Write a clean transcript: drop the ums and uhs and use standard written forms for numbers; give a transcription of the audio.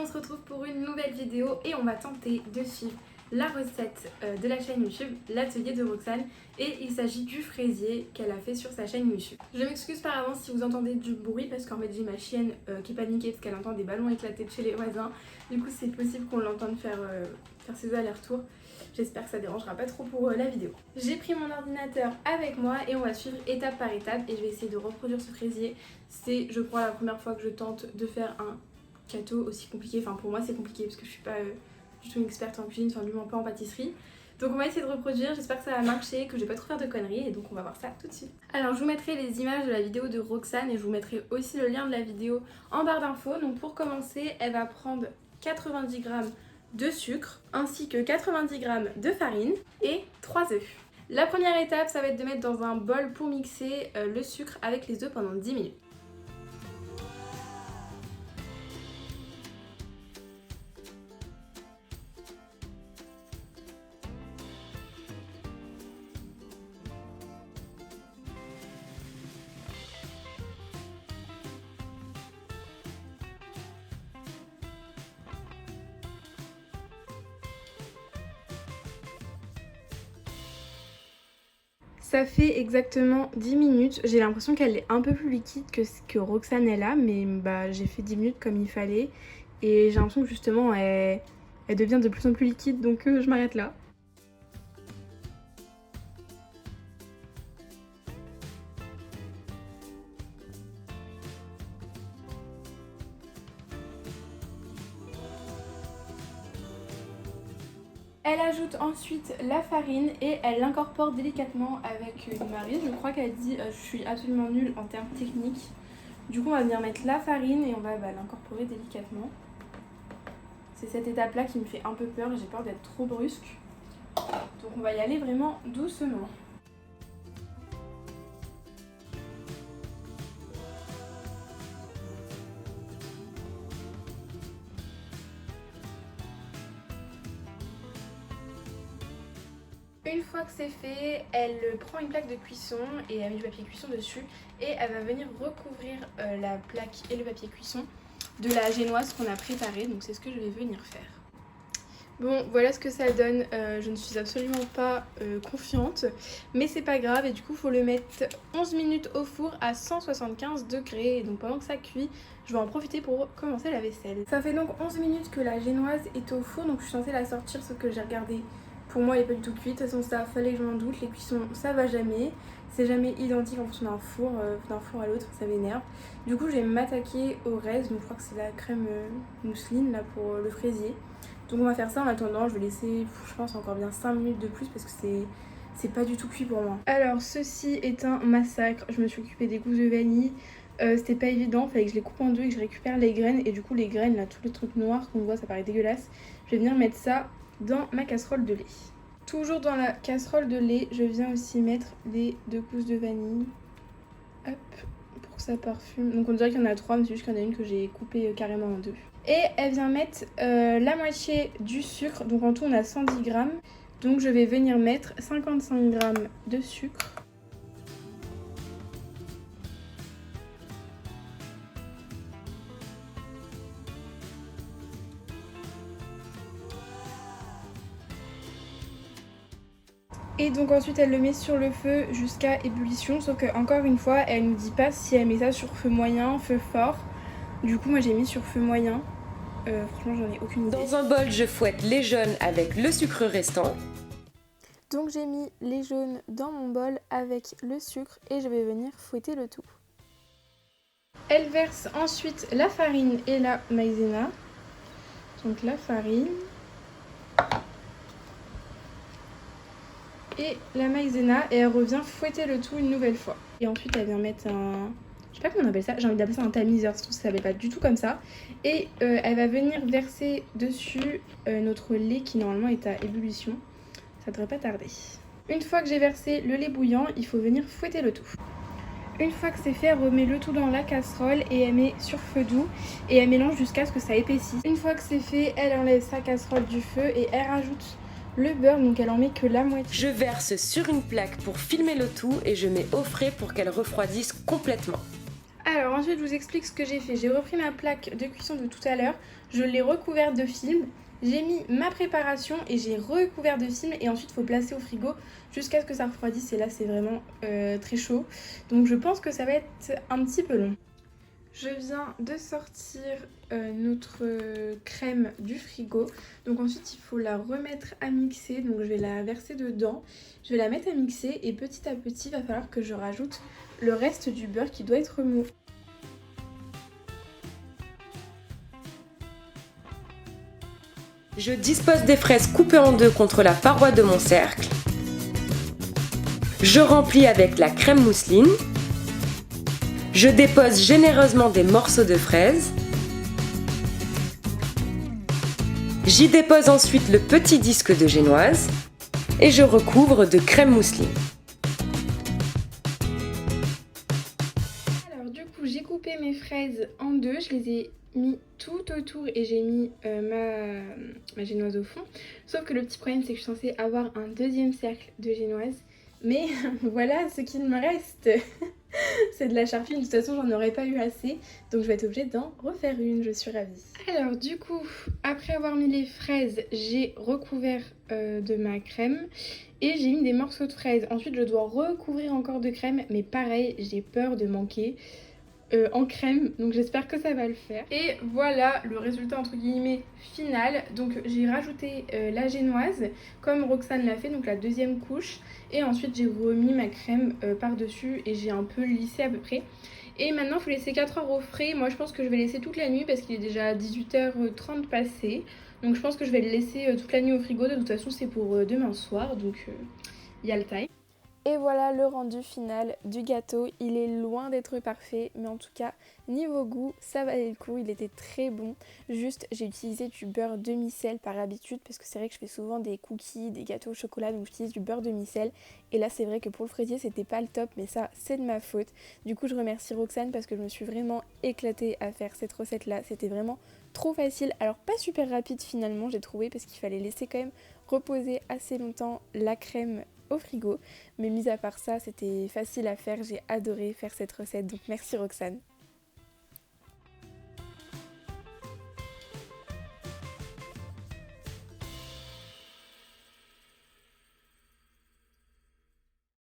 on se retrouve pour une nouvelle vidéo et on va tenter de suivre la recette de la chaîne YouTube, l'atelier de Roxane, et il s'agit du fraisier qu'elle a fait sur sa chaîne YouTube. Je m'excuse par avance si vous entendez du bruit parce qu'en fait j'ai ma chienne qui est paniquée parce qu'elle entend des ballons éclater de chez les voisins. Du coup c'est possible qu'on l'entende faire ses allers-retours. J'espère que ça dérangera pas trop pour la vidéo. J'ai pris mon ordinateur avec moi et on va suivre étape par étape et je vais essayer de reproduire ce fraisier. C'est je crois la première fois que je tente de faire un gâteau aussi compliqué. Enfin pour moi c'est compliqué parce que je suis pas du tout une experte en cuisine, enfin du moins pas en pâtisserie. Donc on va essayer de reproduire, j'espère que ça va marcher, que je vais pas trop faire de conneries et donc on va voir ça tout de suite. Alors je vous mettrai les images de la vidéo de Roxane et je vous mettrai aussi le lien de la vidéo en barre d'infos. Donc pour commencer, elle va prendre 90 g de sucre ainsi que 90 g de farine et 3 œufs. La première étape, ça va être de mettre dans un bol pour mixer le sucre avec les œufs pendant 10 minutes. Ça fait exactement 10 minutes, j'ai l'impression qu'elle est un peu plus liquide que ce que Roxane est là, mais j'ai fait 10 minutes comme il fallait et j'ai l'impression que justement elle devient de plus en plus liquide, donc je m'arrête là. Elle ajoute ensuite la farine et elle l'incorpore délicatement avec une maryse. Je crois qu'elle dit je suis absolument nulle en termes techniques. Du coup on va venir mettre la farine et on va l'incorporer délicatement. C'est cette étape là qui me fait un peu peur, j'ai peur d'être trop brusque. Donc on va y aller vraiment doucement. Une fois que c'est fait, elle prend une plaque de cuisson et elle met du papier cuisson dessus et elle va venir recouvrir la plaque et le papier cuisson de la génoise qu'on a préparée, donc c'est ce que je vais venir faire. Bon, voilà ce que ça donne, je ne suis absolument pas confiante, mais c'est pas grave et du coup il faut le mettre 11 minutes au four à 175 degrés et donc pendant que ça cuit, je vais en profiter pour commencer la vaisselle. Ça fait donc 11 minutes que la génoise est au four, donc je suis censée la sortir sauf que j'ai regardé. Pour moi elle est pas du tout cuite, de toute façon ça fallait que je m'en doute, les cuissons ça va jamais, c'est jamais identique en fonction d'un four à l'autre, ça m'énerve. Du coup je vais m'attaquer au reste, donc je crois que c'est la crème mousseline là pour le fraisier. Donc on va faire ça en attendant, je vais laisser je pense encore bien 5 minutes de plus parce que c'est pas du tout cuit pour moi. Alors ceci est un massacre, je me suis occupée des gousses de vanille, c'était pas évident, fallait que je les coupe en deux et que je récupère les graines et du coup les graines là, tout le truc noir qu'on voit ça paraît dégueulasse, je vais venir mettre ça dans ma casserole de lait. Toujours dans la casserole de lait, je viens aussi mettre les 2 gousses de vanille. Hop, pour que ça parfume. Donc on dirait qu'il y en a 3, mais c'est juste qu'il y en a une que j'ai coupée carrément en 2. Et elle vient mettre la moitié du sucre, donc en tout on a 110 g. Donc je vais venir mettre 55 g de sucre. Et donc ensuite elle le met sur le feu jusqu'à ébullition, sauf que encore une fois elle nous dit pas si elle met ça sur feu moyen, feu fort. Du coup moi j'ai mis sur feu moyen, franchement j'en ai aucune idée. Dans un bol je fouette les jaunes avec le sucre restant. Donc j'ai mis les jaunes dans mon bol avec le sucre et je vais venir fouetter le tout. Elle verse ensuite la farine et la maïzena. Donc la farine et la maïzena et elle revient fouetter le tout une nouvelle fois. Et ensuite elle vient mettre un... je sais pas comment on appelle ça, j'ai envie d'appeler ça un tamiseur, ça s'appelle pas du tout comme ça. Et elle va venir verser dessus notre lait qui normalement est à ébullition. Ça devrait pas tarder. Une fois que j'ai versé le lait bouillant, il faut venir fouetter le tout. Une fois que c'est fait, elle remet le tout dans la casserole et elle met sur feu doux et elle mélange jusqu'à ce que ça épaississe. Une fois que c'est fait, elle enlève sa casserole du feu et elle rajoute le beurre, donc elle en met que la moitié. Je verse sur une plaque pour filmer le tout et je mets au frais pour qu'elle refroidisse complètement. Alors ensuite je vous explique ce que j'ai fait. J'ai repris ma plaque de cuisson de tout à l'heure, je l'ai recouverte de film, j'ai mis ma préparation et j'ai recouvert de film et ensuite il faut placer au frigo jusqu'à ce que ça refroidisse et là c'est vraiment très chaud. Donc je pense que ça va être un petit peu long. Je viens de sortir notre crème du frigo. Donc ensuite il faut la remettre à mixer. Donc je vais la verser dedans. Je vais la mettre à mixer et petit à petit il va falloir que je rajoute le reste du beurre qui doit être mou. Je dispose des fraises coupées en deux contre la paroi de mon cercle. Je remplis avec la crème mousseline. Je dépose généreusement des morceaux de fraises. J'y dépose ensuite le petit disque de génoise et je recouvre de crème mousseline. Alors du coup j'ai coupé mes fraises en deux, je les ai mis tout autour et j'ai mis ma génoise au fond. Sauf que le petit problème c'est que je suis censée avoir un deuxième cercle de génoise. Mais voilà ce qu'il me reste. C'est de la charpie, de toute façon j'en aurais pas eu assez. Donc je vais être obligée d'en refaire une, je suis ravie. Alors du coup, après avoir mis les fraises, j'ai recouvert de ma crème. Et j'ai mis des morceaux de fraises. Ensuite je dois recouvrir encore de crème. Mais pareil, j'ai peur de manquer en crème, donc j'espère que ça va le faire. Et voilà le résultat entre guillemets final. Donc j'ai rajouté la génoise comme Roxane l'a fait, donc la deuxième couche, et ensuite j'ai remis ma crème par dessus et j'ai un peu lissé à peu près. Et maintenant il faut laisser 4 heures au frais. Moi je pense que je vais laisser toute la nuit parce qu'il est déjà 18h30 passé, donc je pense que je vais le laisser toute la nuit au frigo. De toute façon c'est pour demain soir, donc il y a le time. Et voilà le rendu final du gâteau. Il est loin d'être parfait, mais en tout cas niveau goût ça valait le coup, il était très bon. Juste j'ai utilisé du beurre demi-sel par habitude parce que c'est vrai que je fais souvent des cookies, des gâteaux au chocolat, donc j'utilise du beurre demi-sel. Et là c'est vrai que pour le fraisier c'était pas le top, mais ça c'est de ma faute. Du coup je remercie Roxane parce que je me suis vraiment éclatée à faire cette recette là. C'était vraiment trop facile, alors pas super rapide finalement j'ai trouvé parce qu'il fallait laisser quand même reposer assez longtemps la crème au frigo, mais mis à part ça c'était facile à faire, j'ai adoré faire cette recette, donc merci Roxane.